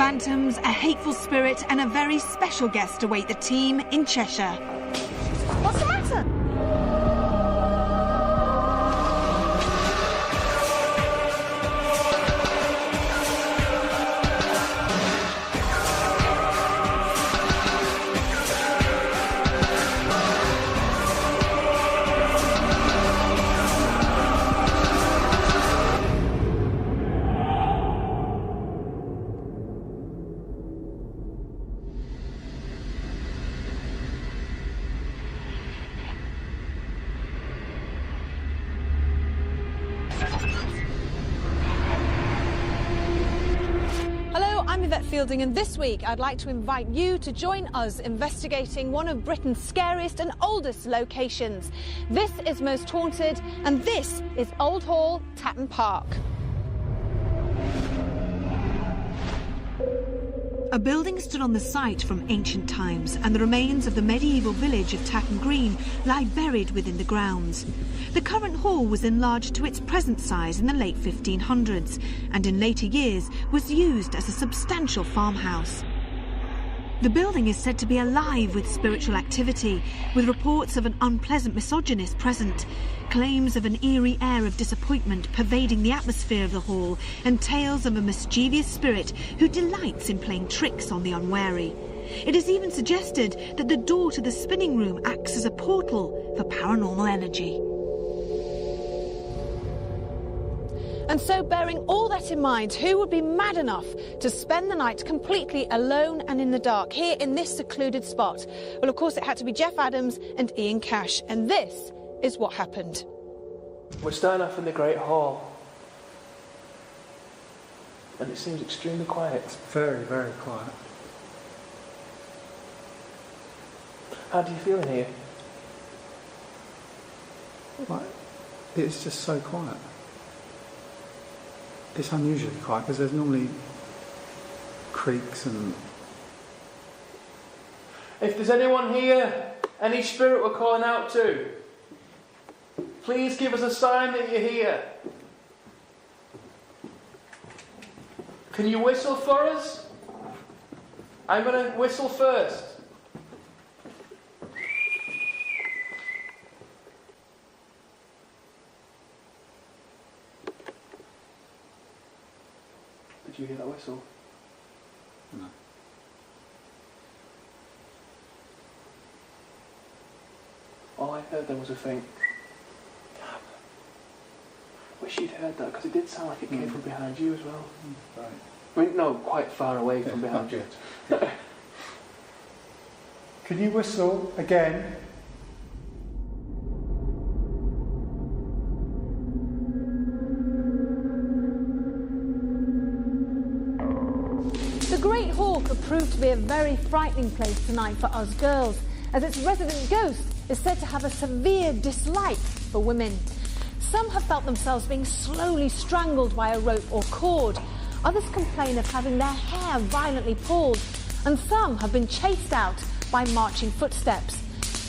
Phantoms, a hateful spirit and a very special guest await the team in Cheshire. What's the matter? And this week I'd like to invite you to join us investigating one of Britain's scariest and oldest locations. This is Most Haunted and this is Old Hall, Tatton Park. A building stood on the site from ancient times, and the remains of the medieval village of Tatton Green lie buried within the grounds. The current hall was enlarged to its present size in the late 1500s, and in later years was used as a substantial farmhouse. The building is said to be alive with spiritual activity, with reports of an unpleasant misogynist present, claims of an eerie air of disappointment pervading the atmosphere of the hall, and tales of a mischievous spirit who delights in playing tricks on the unwary. It is even suggested that the door to the spinning room acts as a portal for paranormal energy. And so, bearing all that in mind, who would be mad enough to spend the night completely alone and in the dark here in this secluded spot? Well, of course, it had to be Jeff Adams and Ian Cash, and this is what happened. We're starting off in the Great Hall, and it seems extremely quiet. It's very, very quiet. How do you feel in here? Like, it's just so quiet. It's unusually quiet because there's normally creaks and... If there's anyone here, any spirit we're calling out to, please give us a sign that you're here. Can you whistle for us? I'm going to whistle first. Did you hear that whistle? No. All I heard there was a faint... Wish you'd heard that, because it did sound like it came from behind you as well. Right. I mean, no, quite far away from behind you. Can you whistle again? The Great Hall could prove to be a very frightening place tonight for us girls, as its resident ghost is said to have a severe dislike for women. Some have felt themselves being slowly strangled by a rope or cord. Others complain of having their hair violently pulled, and some have been chased out by marching footsteps.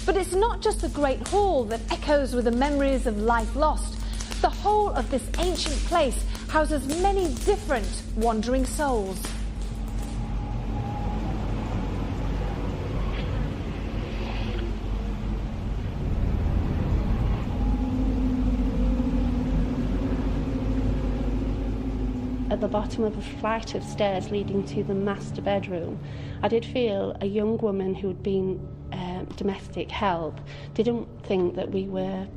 But it's not just the Great Hall that echoes with the memories of life lost. The whole of this ancient place houses many different wandering souls. At the bottom of a flight of stairs leading to the master bedroom, I did feel a young woman who had been domestic help didn't think that we were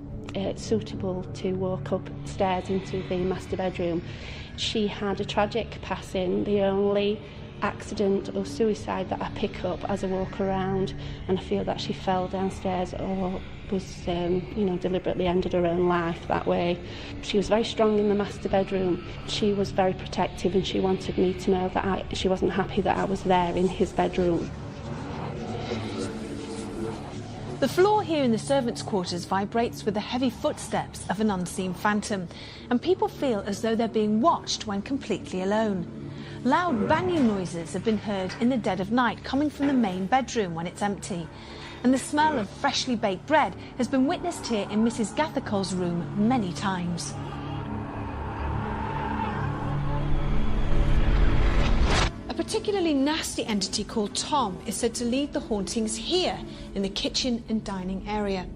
suitable to walk upstairs into the master bedroom. She had a tragic passing, the only accident or suicide that I pick up as I walk around, and I feel that she fell downstairs or was deliberately ended her own life that way. She was very strong in the master bedroom. She was very protective, and she wanted me to know that she wasn't happy that I was there in his bedroom. The floor here in the servants' quarters vibrates with the heavy footsteps of an unseen phantom, and people feel as though they're being watched when completely alone. Loud banging noises have been heard in the dead of night coming from the main bedroom when it's empty. And the smell of freshly baked bread has been witnessed here in Mrs. Gathercole's room many times. A particularly nasty entity called Tom is said to lead the hauntings here in the kitchen and dining area.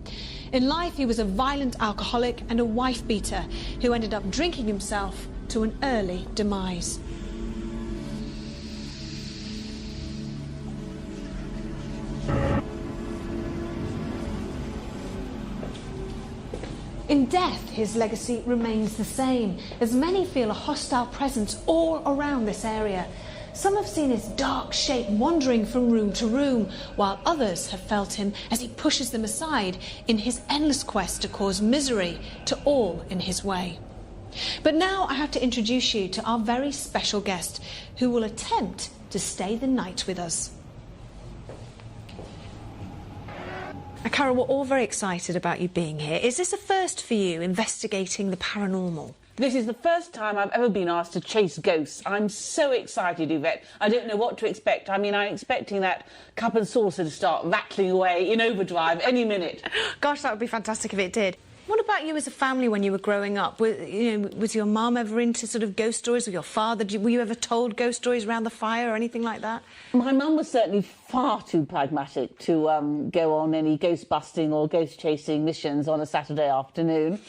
In life, he was a violent alcoholic and a wife-beater who ended up drinking himself to an early demise. In death, his legacy remains the same, as many feel a hostile presence all around this area. Some have seen his dark shape wandering from room to room, while others have felt him as he pushes them aside in his endless quest to cause misery to all in his way. But now I have to introduce you to our very special guest, who will attempt to stay the night with us. Carol, we're all very excited about you being here. Is this a first for you, investigating the paranormal? This is the first time I've ever been asked to chase ghosts. I'm so excited, Yvette. I don't know what to expect. I mean, I'm expecting that cup and saucer to start rattling away in overdrive any minute. Gosh, that would be fantastic if it did. What about you as a family when you were growing up? Was your mum ever into sort of ghost stories, or your father? Were you ever told ghost stories around the fire or anything like that? My mum was certainly far too pragmatic to go on any ghost busting or ghost chasing missions on a Saturday afternoon.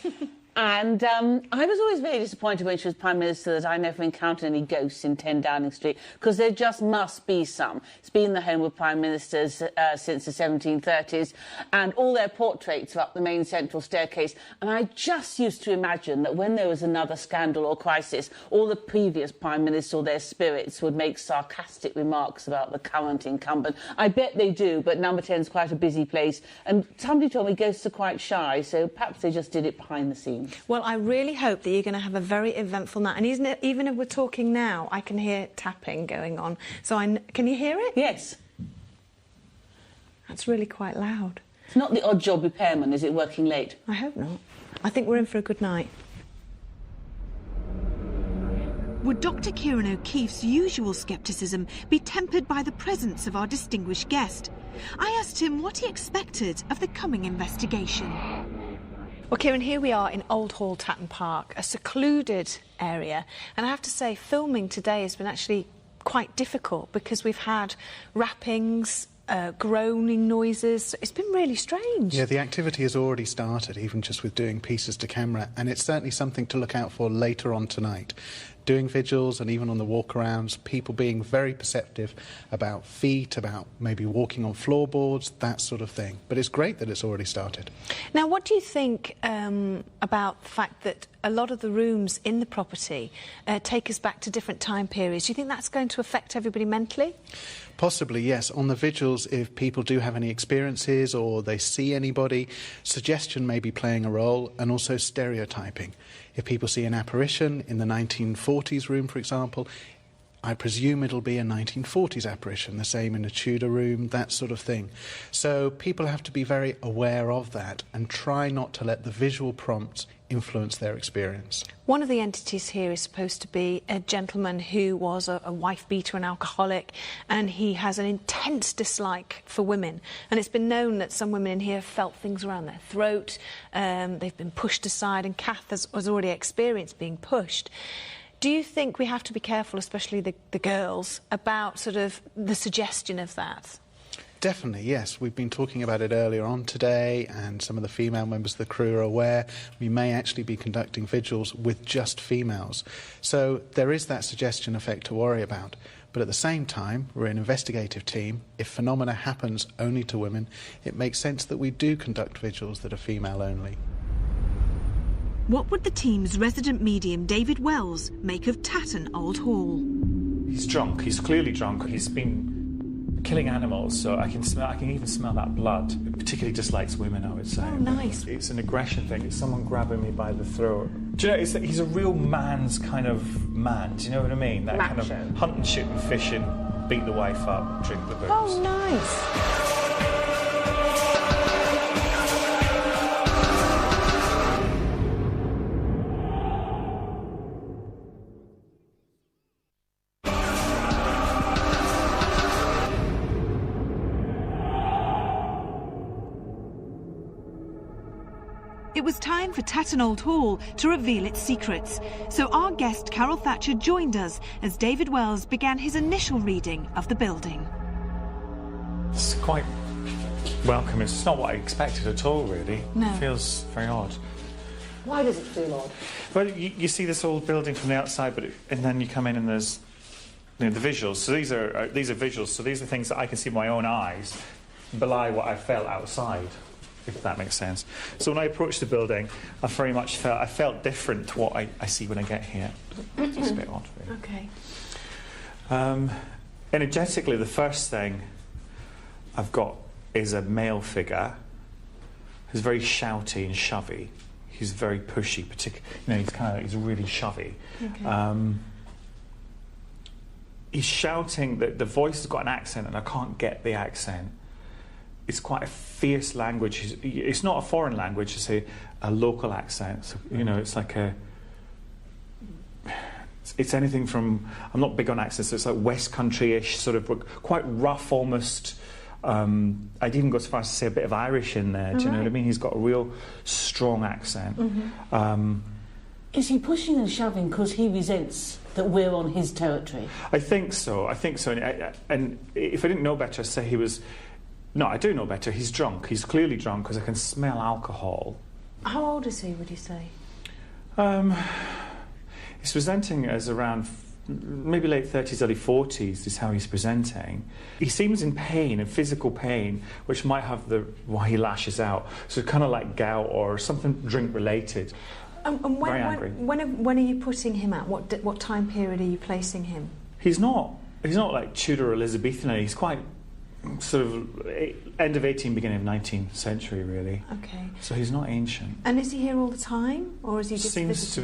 And I was always very disappointed when she was Prime Minister that I never encountered any ghosts in 10 Downing Street, because there just must be some. It's been the home of Prime Ministers since the 1730s, and all their portraits are up the main central staircase. And I just used to imagine that when there was another scandal or crisis, all the previous Prime Ministers or their spirits would make sarcastic remarks about the current incumbent. I bet they do, but Number 10's quite a busy place. And somebody told me ghosts are quite shy, so perhaps they just did it behind the scenes. Well, I really hope that you're going to have a very eventful night. And even if we're talking now, I can hear tapping going on. So can you hear it? Yes. That's really quite loud. It's not the odd job repairman, is it, working late? I hope not. I think we're in for a good night. Would Dr. Kieran O'Keefe's usual scepticism be tempered by the presence of our distinguished guest? I asked him what he expected of the coming investigation. Well, Kieran, here we are in Old Hall, Tatton Park, a secluded area. And I have to say, filming today has been actually quite difficult because we've had rappings, groaning noises. It's been really strange. Yeah, the activity has already started, even just with doing pieces to camera, and it's certainly something to look out for later on tonight. Doing vigils and even on the walk-arounds, people being very perceptive about feet, about maybe walking on floorboards, that sort of thing. But it's great that it's already started. Now, what do you think about the fact that a lot of the rooms in the property take us back to different time periods? Do you think that's going to affect everybody mentally? Possibly, yes. On the vigils, if people do have any experiences or they see anybody, suggestion may be playing a role, and also stereotyping. If people see an apparition in the 1940s room, for example, I presume it'll be a 1940s apparition, the same in a Tudor room, that sort of thing. So people have to be very aware of that and try not to let the visual prompts influence their experience. One of the entities here is supposed to be a gentleman who was a wife-beater, an alcoholic, and he has an intense dislike for women. And it's been known that some women in here have felt things around their throat, they've been pushed aside, and Kath has already experienced being pushed. Do you think we have to be careful, especially the girls, about sort of the suggestion of that? Definitely, yes. We've been talking about it earlier on today, and some of the female members of the crew are aware. We may actually be conducting vigils with just females. So there is that suggestion effect to worry about. But at the same time, we're an investigative team. If phenomena happens only to women, it makes sense that we do conduct vigils that are female only. What would the team's resident medium, David Wells, make of Tatton Old Hall? He's drunk. He's clearly drunk. He's been killing animals, so I can even smell that blood. He particularly dislikes women, I would say. Oh, nice. It's an aggression thing. It's someone grabbing me by the throat. Do you know, he's a real man's kind of man. Do you know what I mean? That Macho. kind of hunting, shooting, fishing, beat the wife up, drink the booze. Oh, nice. It it was time for Tatton Old Hall to reveal its secrets. So our guest Carol Thatcher joined us as David Wells began his initial reading of the building. It's quite welcome. It's not what I expected at all, really. No. It feels very odd. Why does it feel odd? Well, you see this old building from the outside, and then you come in and there's the visuals. So these are visuals. So these are things that I can see with my own eyes belie what I felt outside, if that makes sense. So when I approached the building, I very much felt different to what I see when I get here. It's a bit odd, really. Okay. Energetically, the first thing I've got is a male figure who's very shouty and shovey. He's very pushy, he's really shovey. Okay. He's shouting, the voice has got an accent and I can't get the accent. It's quite a fierce language. It's not a foreign language, it's a local accent. So, it's like it's anything from, I'm not big on accents, so it's like West Country-ish, sort of quite rough almost. I'd even go as far as to say a bit of Irish in there, do you know what I mean? He's got a real strong accent. Mm-hmm. Is he pushing and shoving because he resents that we're on his territory? I think so. And if I didn't know better, I'd say he was... No, I do know better. He's drunk. He's clearly drunk because I can smell alcohol. How old is he, would you say? He's presenting as around maybe late 30s, early 40s is how he's presenting. He seems in pain, in physical pain, which might have why he lashes out. So kind of like gout or something drink-related. And Very angry. When are you putting him at? What time period are you placing him? He's not like Tudor or Elizabethan. He's quite sort of end of 18th, beginning of 19th century, really. Okay. So he's not ancient. And is he here all the time, or is he just Seems to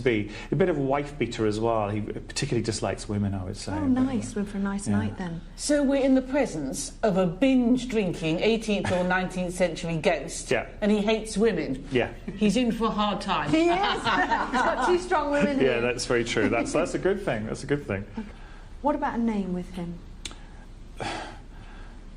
be. A bit of a wife beater as well. He particularly dislikes women, I would say. Oh, nice. Went for a nice night then. So we're in the presence of a binge-drinking 18th or 19th century ghost. Yeah. And he hates women. Yeah. He's in for a hard time. He is. He's got two strong women here. Yeah, that's very true. That's a good thing. That's a good thing. Okay. What about a name with him?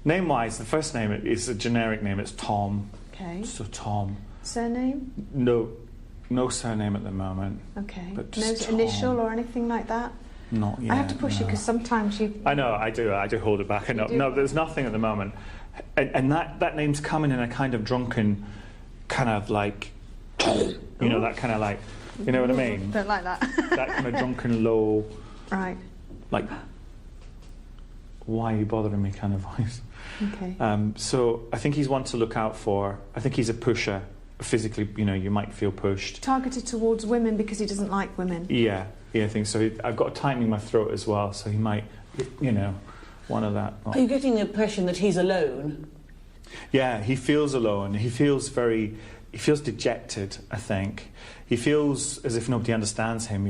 Name-wise, the first name is a generic name. It's Tom. Okay. So Tom. Surname? No surname at the moment. Okay. But No just Tom. initial or anything like that? Not yet. I have to push you because sometimes you... I know, I do hold it back. No, there's nothing at the moment. And that name's coming in a kind of drunken, kind of like, that kind of like, you know what I mean? Don't like that. That kind of drunken, low, Right. like, why are you bothering me kind of voice. Okay. So I think he's one to look out for. I think he's a pusher. Physically, you might feel pushed. Targeted towards women because he doesn't like women. Yeah, I think so. I've got a tightening in my throat as well, so he might, one of that. Are you getting the impression that he's alone? Yeah, he feels alone. He feels dejected, I think. He feels as if nobody understands him,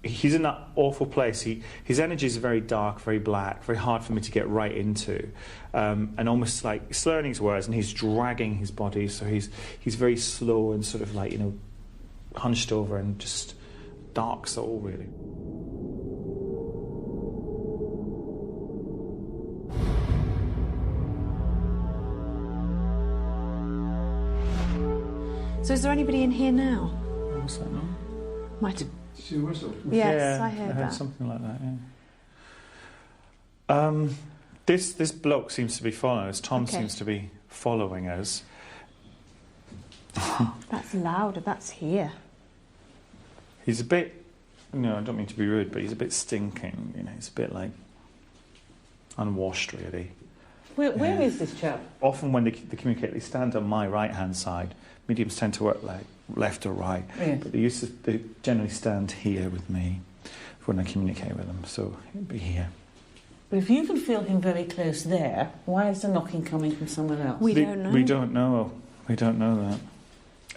He's in that awful place. His energy is very dark, very black, very hard for me to get right into, and almost like slurring his words, and he's dragging his body, so he's very slow and sort of like hunched over and just dark soul, really. So is there anybody in here now? What's that now? Might have... Did you whistle? Yes, I heard that. Something like that, yeah. This bloke seems to be following us. Tom seems to be following us. That's louder. That's here. He's a bit... I don't mean to be rude, but he's a bit stinking. He's a bit like unwashed, really. Where is this chap? Often when they communicate, they stand on my right-hand side. Mediums tend to work like left or right. Yeah. But they generally stand here with me when I communicate with them. So he'd be here. But if you can feel him very close there, why is the knocking coming from somewhere else? We don't know. We don't know. We don't know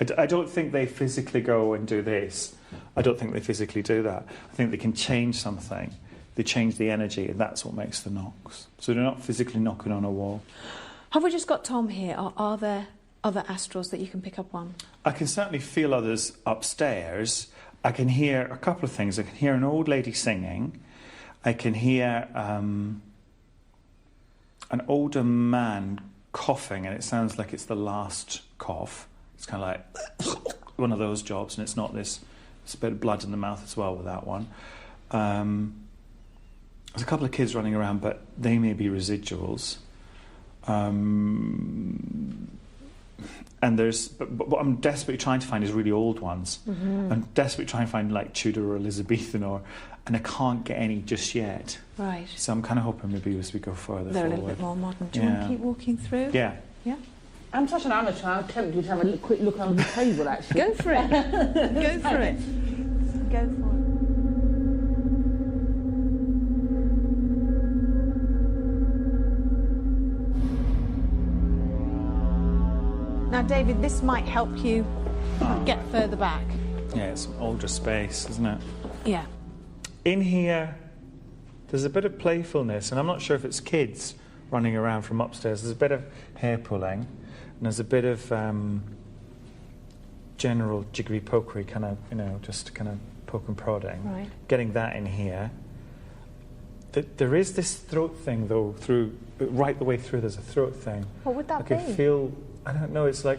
that. I don't think they physically go and do this. I don't think they physically do that. I think they can change something. They change the energy, and that's what makes the knocks. So they're not physically knocking on a wall. Have we just got Tom here, or are there other astrals that you can pick up on? I can certainly feel others upstairs. I can hear a couple of things. I can hear an old lady singing. I can hear an older man coughing, and it sounds like it's the last cough. It's kind of like one of those jobs, and it's not this. It's a bit of blood in the mouth as well with that one. There's a couple of kids running around, but they may be residuals. And there's, but what I'm desperately trying to find is really old ones. I'm desperately trying to find like Tudor or Elizabethan, and I can't get any just yet. Right. So I'm kind of hoping maybe as we go further They're forward. a little bit more modern. Do you want to keep walking through? Yeah. Yeah. I'm such an amateur, I'm tempted to have a quick look under the table, actually. Go for it. Go for it. Go for it. Now, David, this might help you get further back. Yeah, it's an older space, isn't it? Yeah. In here, there's a bit of playfulness, and I'm not sure if it's kids running around from upstairs. There's a bit of hair pulling, and there's a bit of general jiggery-pokery, kind of, just kind of poke and prodding. Right. Getting that in here. There is this throat thing, though, right the way through. There's a throat thing. What would that be? I don't know. It's like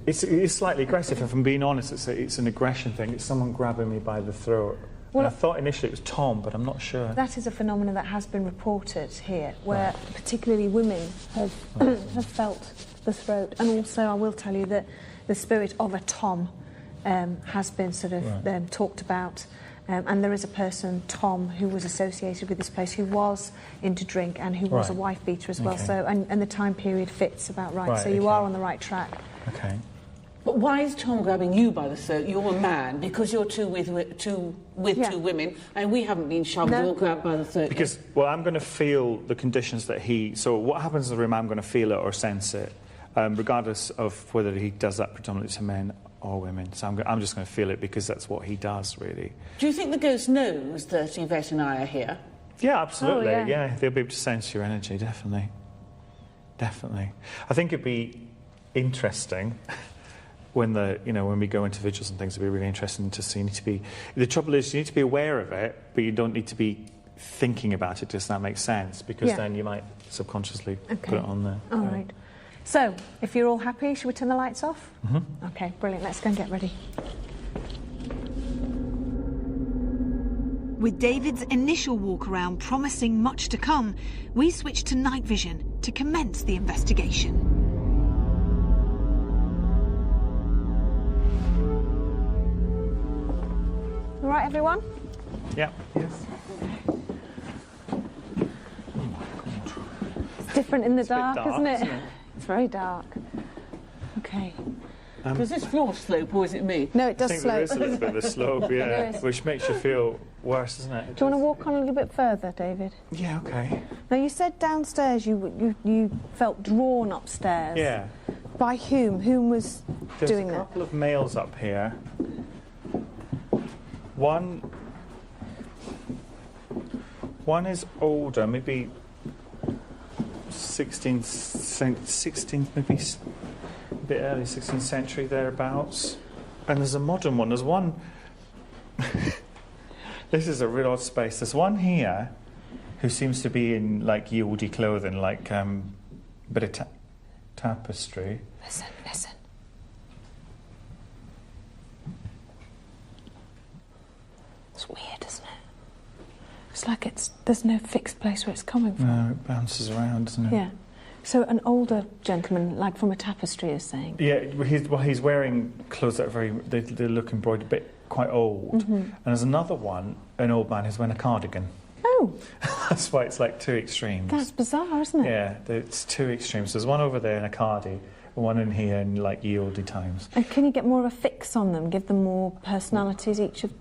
it's slightly aggressive. If I'm being honest, it's an aggression thing. It's someone grabbing me by the throat. Well, and I thought initially it was Tom, but I'm not sure. That is a phenomenon that has been reported here, where particularly women have have felt the throat. And also, I will tell you that the spirit of a Tom has been sort of talked about. And there is a person, Tom, who was associated with this place, who was into drink and who was a wife beater as well. So, and the time period fits about right. So you are on the right track. Okay. But why is Tom grabbing you by the throat? You're a man, because you're two women, and we haven't been shoved or grabbed by the throat. Because, well, I'm going to feel the conditions that he... So what happens in the room, I'm going to feel it or sense it, regardless of whether he does that predominantly to men or women. So I'm just going to feel it because that's what he does, really. Do you think the ghost knows that Yvette and I are here? Yeah, absolutely. Oh, yeah. They'll be able to sense your energy, definitely. Definitely. I think it'd be interesting when we go into vigils and things. It'd be really interesting to see. The trouble is, you need to be aware of it, but you don't need to be thinking about it. Does that make sense? Because then you might subconsciously put it on there. All right. So, if you're all happy, should we turn the lights off? Mm-hmm. Okay, brilliant. Let's go and get ready. With David's initial walk around promising much to come, we switch to night vision to commence the investigation. All right, everyone? Yeah. Yes. It's different in the dark, isn't it? Isn't it? It's very dark. Okay. Does this floor slope, or is it me? No, it does I think slope. there is a little bit of a slope, which makes you feel worse, doesn't it? Do you want to walk on a little bit further, David? Yeah, okay. Now, you said downstairs you felt drawn upstairs. Yeah. By whom? Whom was doing There's a that? couple of males up here. One is older, maybe 16th, maybe a bit early 16th century, thereabouts. And there's a modern one. There's one... This is a real odd space. There's one here who seems to be in, like, yieldy clothing, like a bit of tapestry. Listen. It's weird, isn't it? It's like there's no fixed place where it's coming from. No, it bounces around, doesn't it? Yeah. So an older gentleman, like from a tapestry, is saying. Yeah, he's wearing clothes that are they look embroidered, a bit quite old. Mm-hmm. And there's another one, an old man who's wearing a cardigan. Oh. That's why it's like two extremes. That's bizarre, isn't it? Yeah, it's two extremes. There's one over there in a cardi, and one in here in like yieldy times. And can you get more of a fix on them? Give them more personalities each of.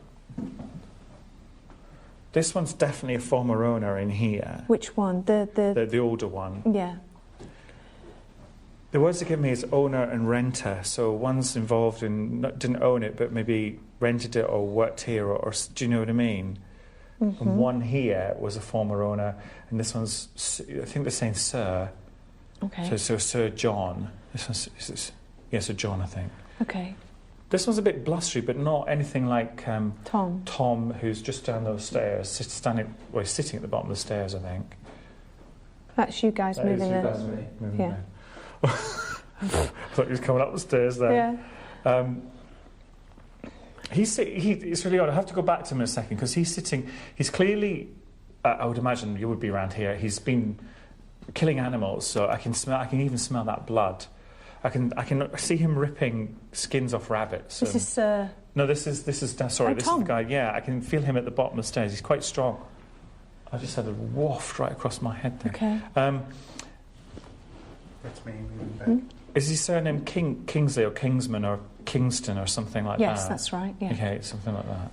This one's definitely a former owner in here. Which one? The older one. Yeah. The words they give me is owner and renter. So one's involved in, didn't own it, but maybe rented it or worked here, or do you know what I mean? Mm-hmm. And one here was a former owner, and this one's, I think they're saying Sir. Okay. So Sir John. This one's, Sir John, I think. Okay. This one's a bit blustery, but not anything like Tom. Tom, who's just down those stairs, he's sitting at the bottom of the stairs, I think. That's you guys moving there. Moving yeah. there. I thought he was coming up the stairs there. Yeah. It's really odd. I have to go back to him in a second because he's sitting. He's clearly. I would imagine you would be around here. He's been killing animals, so I can smell. I can even smell that blood. I can see him ripping skins off rabbits. This is. No, this is this is the guy. Yeah, I can feel him at the bottom of the stairs. He's quite strong. I just had a waft right across my head there. Okay. That's me moving back. Is his surname Kingsley or Kingsman or Kingston or something like that? Yes, that's right. Yeah. Okay, something like that.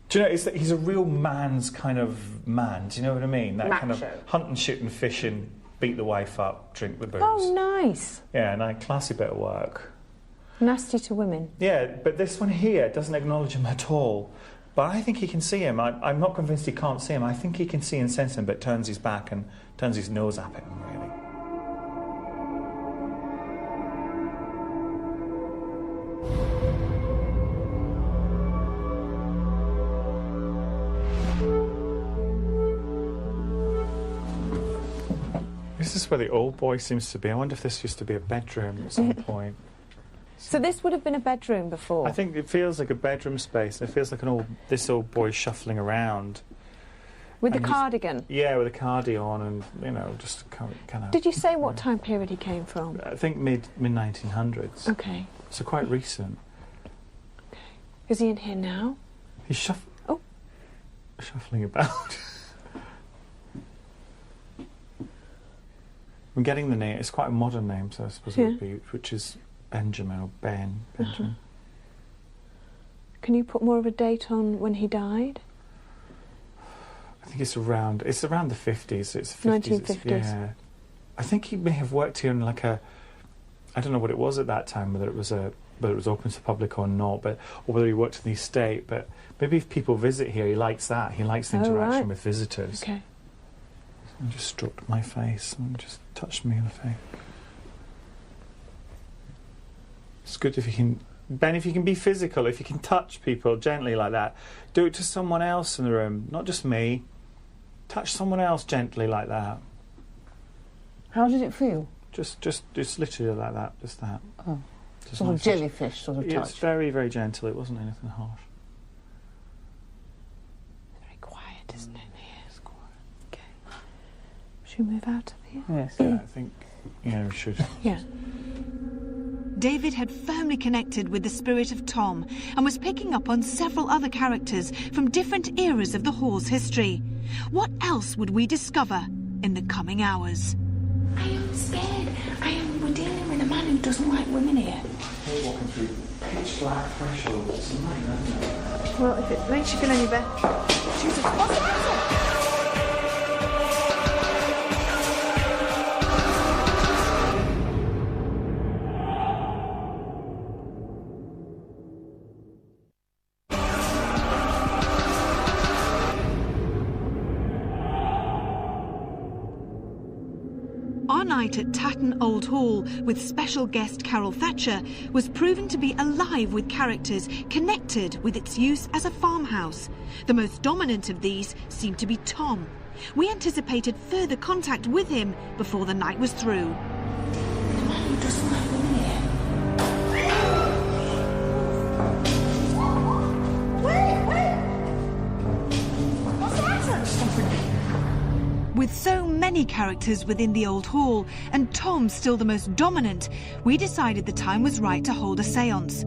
Do you know, he's a real man's kind of man. Do you know what I mean? That kind of hunting, shooting, fishing, beat the wife up, drink the booze. Oh, nice. Yeah, and a classy bit of work. Nasty to women. Yeah, but this one here doesn't acknowledge him at all. But I think he can see him. I'm not convinced he can't see him. I think he can see and sense him, but turns his back and turns his nose at him, really. This is where the old boy seems to be. I wonder if this used to be a bedroom at some point. So this would have been a bedroom before? I think it feels like a bedroom space. It feels like this old boy shuffling around. With the cardigan? Yeah, with a cardi on and, you know, just kind of... Did you say what time period he came from? I think mid-1900s. Okay. So quite recent. Okay. Is he in here now? He's shuffling about. I'm getting the name. It's quite a modern name, so I suppose it would be, which is Benjamin or Ben. Benjamin. Can you put more of a date on when he died? I think it's around the 50s. It's 1950s. Yeah. I think he may have worked here in like a, I don't know what it was at that time, whether it was open to the public or not, or whether he worked in the estate. But maybe if people visit here, he likes that. He likes the interaction with visitors. Okay. And just stroked my face and just touched me in the face. It's good if you can, Ben, if you can be physical, if you can touch people gently like that, do it to someone else in the room, not just me. Touch someone else gently like that. How did it feel? Just literally like that, just that. Oh, just sort of jellyfish sort of touch. It's very, very gentle. It wasn't anything harsh. Very quiet, isn't it? It's quiet. Okay. Should we move out of here? Yes. Yeah, I think, yeah, we should. Yeah. David had firmly connected with the spirit of Tom and was picking up on several other characters from different eras of the hall's history. What else would we discover in the coming hours? I am scared. We're dealing with a man who doesn't like women here. We're walking through pitch black thresholds. Well, if it makes you feel any better. Jesus, what's the matter? Our night at Tatton Old Hall with special guest Carol Thatcher was proving to be alive with characters connected with its use as a farmhouse. The most dominant of these seemed to be Tom. We anticipated further contact with him before the night was through. The man who doesn't like women here. Wait! What's the matter? With so many characters within the old hall, and Tom still the most dominant, we decided the time was right to hold a séance.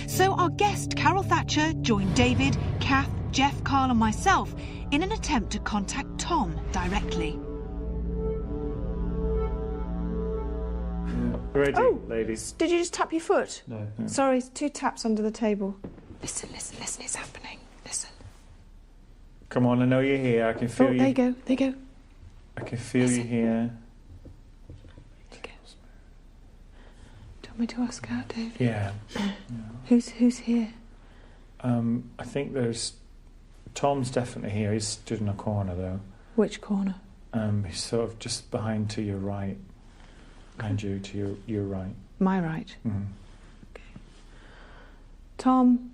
So our guest, Carol Thatcher, joined David, Kath, Jeff, Carl and myself in an attempt to contact Tom directly. Ready, ladies? Did you just tap your foot? No. Sorry, 2 taps under the table. Listen, it's happening. Listen. Come on, I know you're here. I can feel you. There you go. I can feel you here. Do you want me to ask out, Dave? Yeah. Who's here? I think there's... Tom's definitely here. He's stood in a corner, though. Which corner? He's sort of just behind to your right. Behind you, to your right. My right. Mm-hmm. Okay. Tom,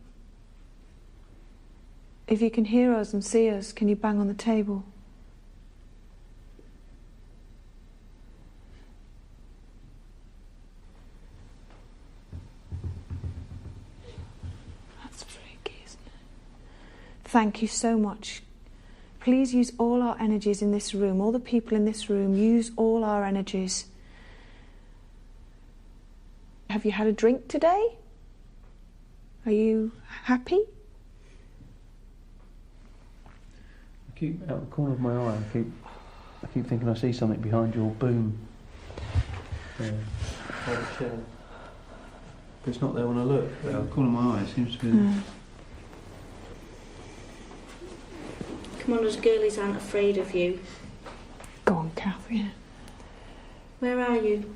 if you can hear us and see us, can you bang on the table? Thank you so much. Please use all our energies in this room, all the people in this room, use all our energies. Have you had a drink today? Are you happy? I keep out the corner of my eye. I keep thinking I see something behind your boom. But it's not there when I look. But out the corner of my eye, it seems to be. Come on, us girlies aren't afraid of you. Go on, Kath, yeah. Where are you?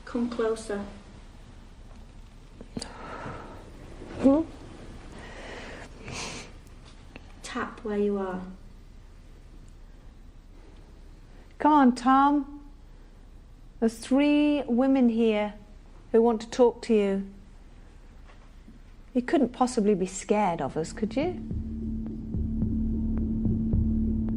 Come closer. Who? Tap where you are. Come on, Tom. There's 3 women here who want to talk to you. You couldn't possibly be scared of us, could you?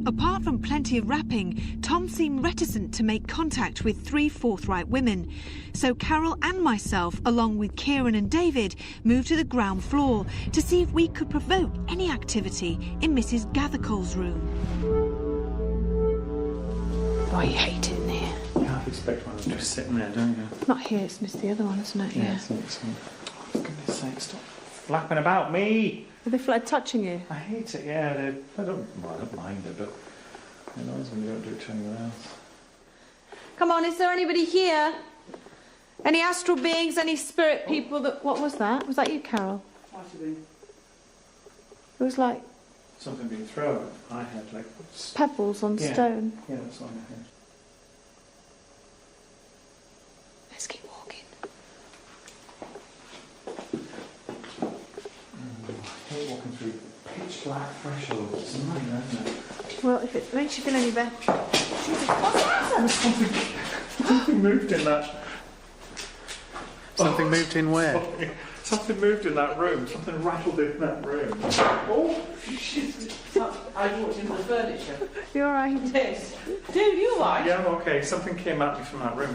Apart from plenty of rapping, Tom seemed reticent to make contact with 3 forthright women. So Carol and myself, along with Kieran and David, moved to the ground floor to see if we could provoke any activity in Mrs. Gathercole's room. Oh, you hate it in here. You half expect one of them just sitting there, don't you? Not here, it's missed the other one, isn't it? Yeah. For goodness sake, stop flapping about me! Are they touching you? I hate it, yeah. I don't mind it, but it annoys when you don't do it to anyone else. Come on, is there anybody here? Any astral beings, any spirit people that... What was that? Was that you, Carol? Might have been. It was like... Something being thrown. I had like... Pebbles on stone. Yeah, that's what I had. Let's keep walking. I hate walking through pitch black thresholds. It's a nightmare, isn't it? Well, if it makes you feel any better... Jesus, what's happened? Something moved in that... Something moved in where? Something moved in that room. Something rattled in that room. Oh, shit. I walked into the furniture. You all right? Yes. Dude, you all right? Yeah, I'm okay. Something came at me from that room.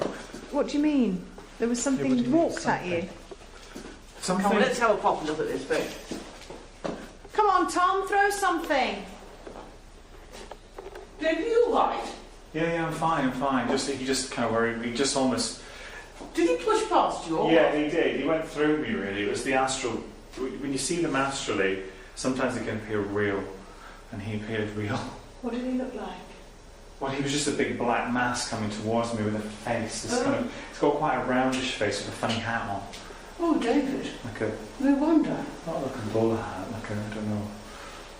What do you mean? There was something walked at you? Something... Come on, let's have a proper look at this bit. Come on, Tom, throw something. Dude, you all right? Yeah, I'm fine. He just kind of worried me. Just almost... Did he push past you? Or Yeah, he did. He went through me, really. It was the astral... When you see them astrally, sometimes they can appear real. And he appeared real. What did he look like? Well, he was just a big black mass coming towards me with a face. This kind of... It's got quite a roundish face with a funny hat on. Oh, David. Like a... No wonder. Not like a bowler hat. Like a... I don't know.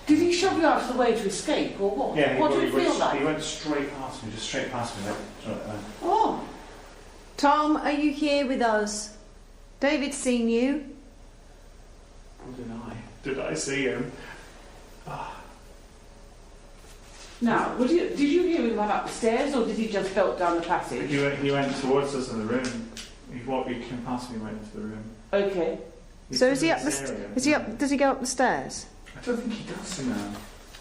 Did he shove you out of the way to escape, or what? Yeah, what did it feel like? He went straight past me. Just straight past me. Like that. Oh. Tom, are you here with us? David's seen you. Did I see him? Now, did you hear him run up the stairs, or did he just belt down the passage? He went towards us in the room. He came past me and went into the room. Okay. So is he up the Does he go up the stairs? I don't think he does now.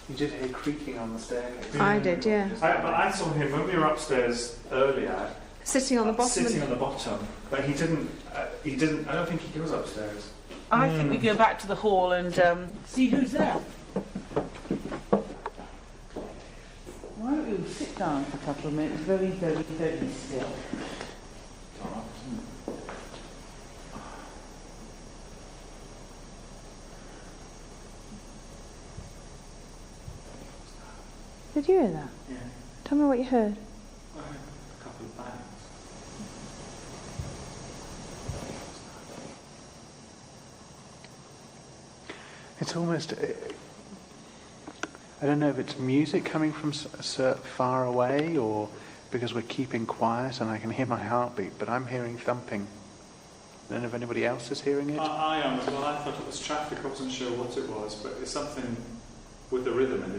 You did hear creaking on the staircase. Yeah. I did, yeah. But I saw him when we were upstairs earlier. Sitting on the bottom. Sitting on the bottom, but he didn't. I don't think he goes upstairs. I think we go back to the hall and see who's there. Why don't you sit down for a couple of minutes, very, very, very still. Did you hear that? Yeah. Tell me what you heard. I heard a couple of bangs. It's almost... I don't know if it's music coming from far away or because we're keeping quiet and I can hear my heartbeat, but I'm hearing thumping. I don't know if anybody else is hearing it. I am as well. I thought it was traffic. I wasn't sure what it was, but it's something with the rhythm and the